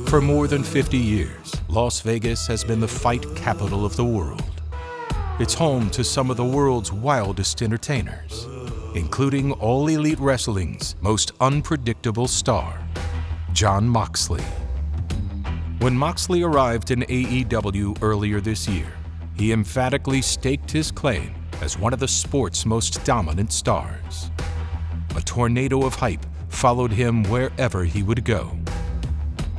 For more than 50 years, Las Vegas has been the fight capital of the world. It's home to some of the world's wildest entertainers, including All Elite Wrestling's most unpredictable star, JON MOXLEY. When Moxley arrived in AEW earlier this year, he emphatically staked his claim as one of the sport's most dominant stars. A tornado of hype followed him wherever he would go.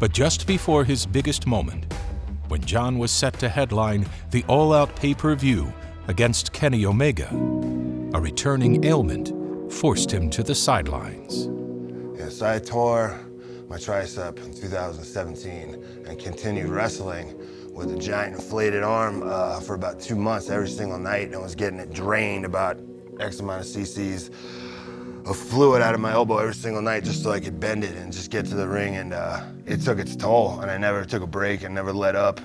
But just before his biggest moment, when John was set to headline the all-out pay-per-view against Kenny Omega, a returning ailment forced him to the sidelines. Yes, I tore my tricep in 2017 and continued wrestling with a giant inflated arm for about 2 months every single night, and was getting it drained about X amount of cc's of fluid out of my elbow every single night just so I could bend it and just get to the ring, and it took its toll, and I never took a break and never let up,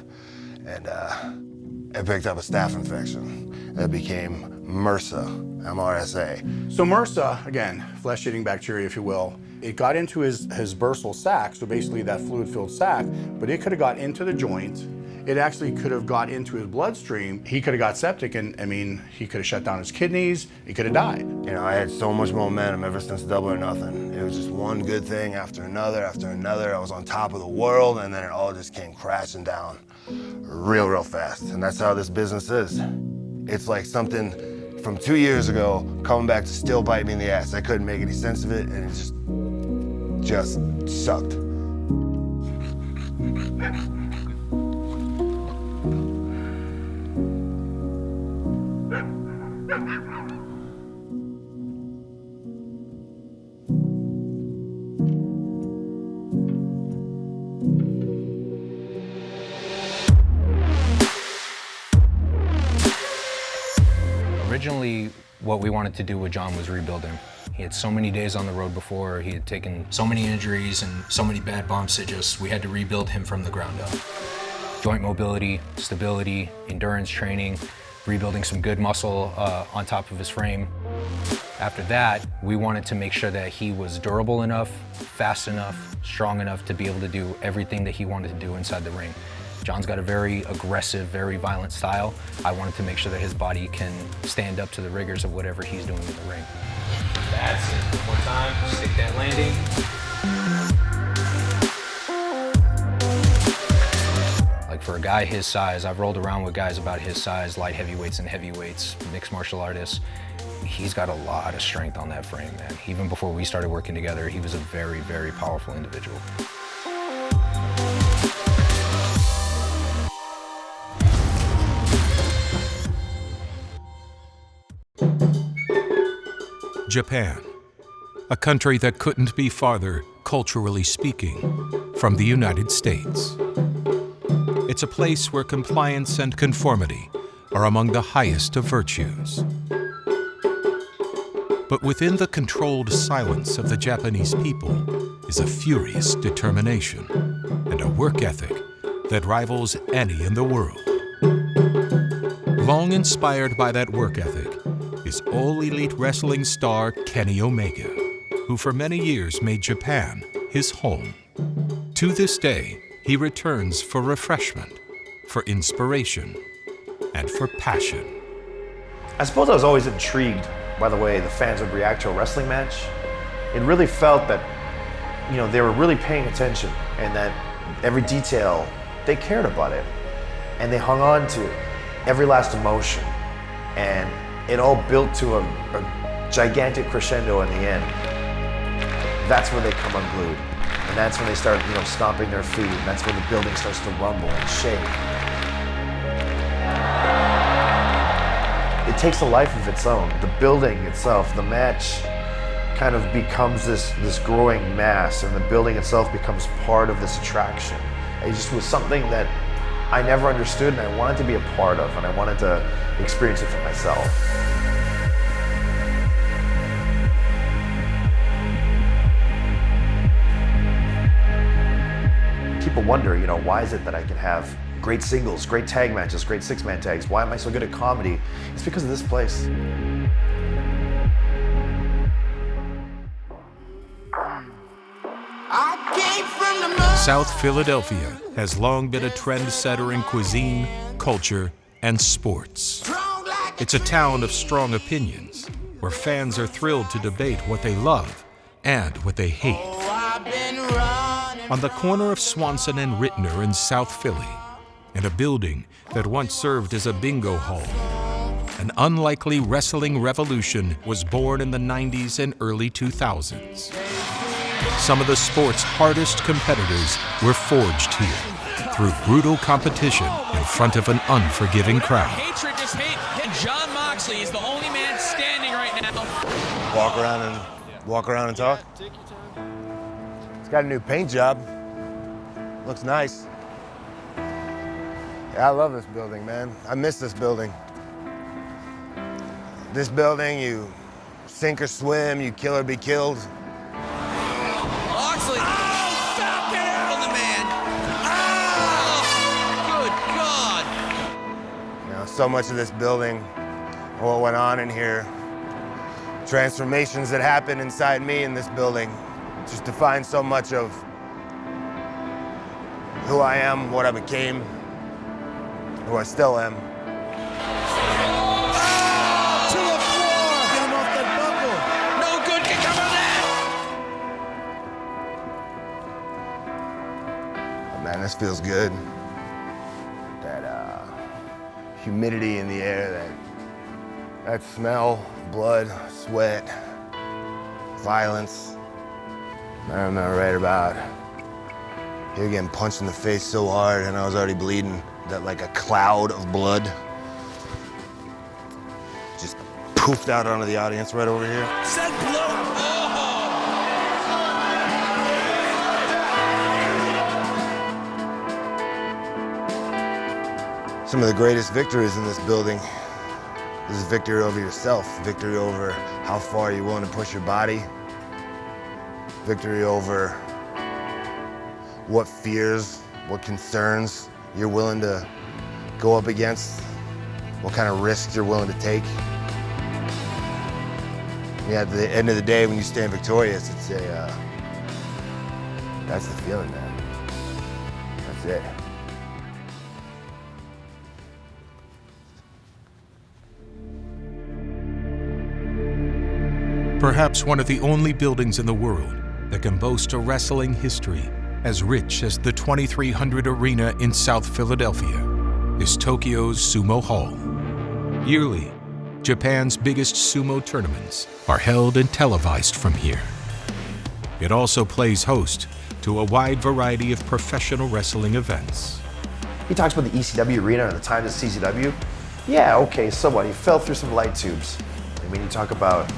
and I picked up a staph infection that became MRSA, MRSA. So MRSA, again, flesh-eating bacteria, if you will, it got into his bursal sac, so basically that fluid-filled sac, but it could have got into the joint. It actually could have got into his bloodstream. He could have got septic, and I mean, he could have shut down his kidneys. He could have died. You know, I had so much momentum ever since Double or Nothing. It was just one good thing after another after another. I was on top of the world, and then it all just came crashing down real fast. And that's how this business is. It's like something from 2 years ago coming back to still bite me in the ass. I couldn't make any sense of it, and it just sucked. Originally, what we wanted to do with John was rebuild him. He had so many days on the road before, he had taken so many injuries and so many bad bumps, we had to rebuild him from the ground up. Joint mobility, stability, endurance training, rebuilding some good muscle on top of his frame. After that, we wanted to make sure that he was durable enough, fast enough, strong enough to be able to do everything that he wanted to do inside the ring. John's got a very aggressive, very violent style. I wanted to make sure that his body can stand up to the rigors of whatever he's doing in the ring. That's it. One more time, stick that landing. Like for a guy his size, I've rolled around with guys about his size, light heavyweights and heavyweights, mixed martial artists. He's got a lot of strength on that frame, man. Even before we started working together, he was a very, very powerful individual. Japan, a country that couldn't be farther, culturally speaking, from the United States. It's a place where compliance and conformity are among the highest of virtues. But within the controlled silence of the Japanese people is a furious determination and a work ethic that rivals any in the world. Long inspired by that work ethic is All Elite Wrestling star Kenny Omega, who for many years made Japan his home. To this day, he returns for refreshment, for inspiration, and for passion. I suppose I was always intrigued by the way the fans would react to a wrestling match. It really felt that, you know, they were really paying attention, and that every detail, they cared about it, and they hung on to every last emotion, and it all built to a gigantic crescendo in the end. That's when they come unglued, and that's when they start, you know, stomping their feet, and that's when the building starts to rumble and shake. It takes a life of its own. The building itself, the match, kind of becomes this growing mass, and the building itself becomes part of this attraction. It just was something that I never understood, and I wanted to be a part of, and I wanted to experience it for myself. People wonder, you know, why is it that I can have great singles, great tag matches, great six-man tags? Why am I so good at comedy? It's because of this place. South Philadelphia has long been a trendsetter in cuisine, culture, and sports. It's a town of strong opinions, where fans are thrilled to debate what they love and what they hate. On the corner of Swanson and Rittner in South Philly, in a building that once served as a bingo hall, an unlikely wrestling revolution was born in the 90s and early 2000s. Some of the sport's hardest competitors were forged here through brutal competition in front of an unforgiving crowd. Hatred just hate. JON MOXLEY is the only man standing right now. Walk around and talk. It's got a new paint job. Looks nice. Yeah, I love this building, man. I miss this building. This building, you sink or swim, you kill or be killed. Moxley! Oh, stop! Get out of the man! Oh! Good God! You know, so much of this building, what went on in here, transformations that happened inside me in this building, just define so much of who I am, what I became, who I still am. Man, this feels good. That humidity in the air, that smell, blood, sweat, violence. I remember right about here getting punched in the face so hard and I was already bleeding, that like a cloud of blood just poofed out onto the audience right over here. Said blow! Some of the greatest victories in this building is victory over yourself, victory over how far you're willing to push your body, victory over what fears, what concerns you're willing to go up against, what kind of risks you're willing to take. Yeah, at the end of the day, when you stand victorious, it's that's the feeling, man. That's it. Perhaps one of the only buildings in the world that can boast a wrestling history as rich as the 2300 Arena in South Philadelphia is Tokyo's Sumo Hall. Yearly, Japan's biggest sumo tournaments are held and televised from here. It also plays host to a wide variety of professional wrestling events. He talks about the ECW arena at the time of CZW. Yeah, okay, so what? He fell through some light tubes. I mean, you talk about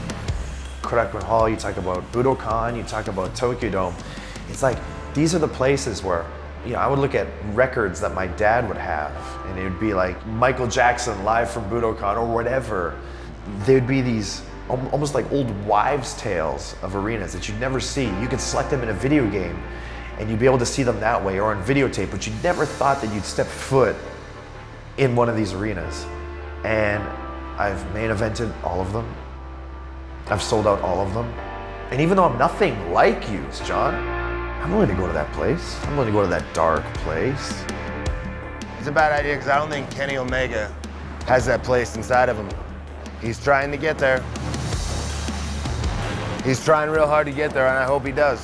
Korakuen Hall, you talk about Budokan, you talk about Tokyo Dome. It's like, these are the places where, you know, I would look at records that my dad would have, and it would be like Michael Jackson live from Budokan or whatever. There'd be these almost like old wives' tales of arenas that you'd never see. You could select them in a video game, and you'd be able to see them that way or on videotape, but you never thought that you'd step foot in one of these arenas. And I've main evented all of them. I've sold out all of them. And even though I'm nothing like you, John, I'm willing to go to that place. I'm willing to go to that dark place. It's a bad idea because I don't think Kenny Omega has that place inside of him. He's trying to get there. He's trying real hard to get there, and I hope he does.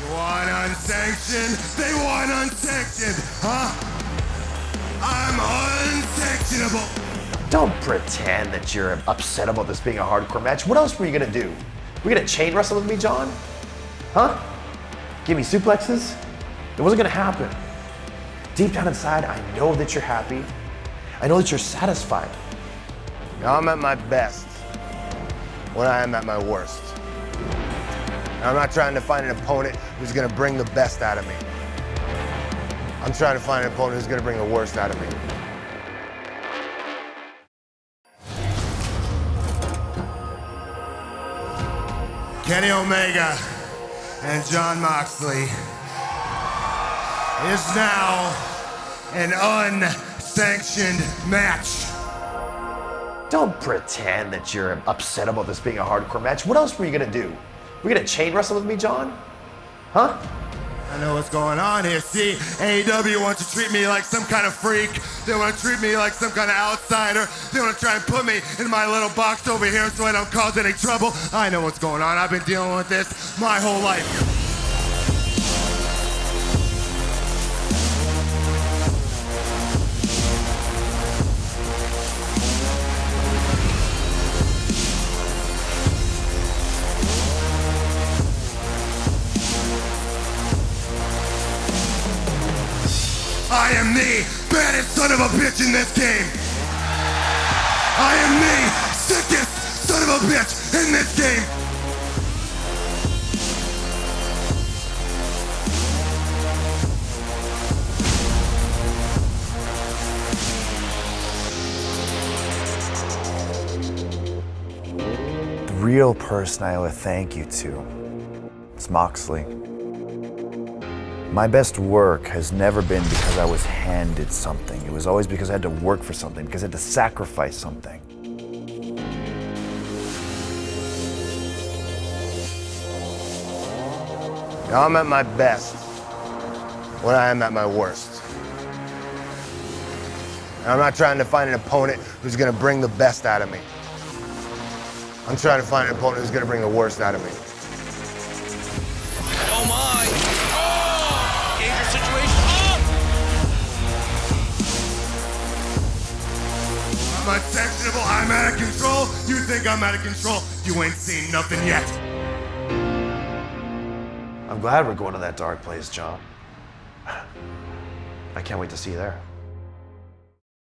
You want unsanctioned? They want unsanctioned, huh? I'm unsanctionable. Don't pretend that you're upset about this being a hardcore match. What else were you gonna do? Were you gonna chain wrestle with me, John? Huh? Give me suplexes? It wasn't gonna happen. Deep down inside, I know that you're happy. I know that you're satisfied. Now I'm at my best when I am at my worst. Now, I'm not trying to find an opponent who's gonna bring the best out of me. I'm trying to find an opponent who's gonna bring the worst out of me. Kenny Omega and JON Moxley is now an unsanctioned match. Don't pretend that you're upset about this being a hardcore match. What else were you gonna do? Were you gonna chain wrestle with me, John? Huh? I know what's going on here. See, AEW wants to treat me like some kind of freak. They want to treat me like some kind of outsider. They want to try and put me in my little box over here so I don't cause any trouble. I know what's going on. I've been dealing with this my whole life. I am the baddest son of a bitch in this game. I am the sickest son of a bitch in this game. The real person I owe a thank you to is Moxley. My best work has never been because I was handed something. It was always because I had to work for something, because I had to sacrifice something. Now I'm at my best when I am at my worst. And I'm not trying to find an opponent who's gonna bring the best out of me. I'm trying to find an opponent who's gonna bring the worst out of me. Oh my! Oh! Dangerous situation. Oh! I'm unsanctionable. I'm out of control. You think I'm out of control? You ain't seen nothing yet. I'm glad we're going to that dark place, John. I can't wait to see you there.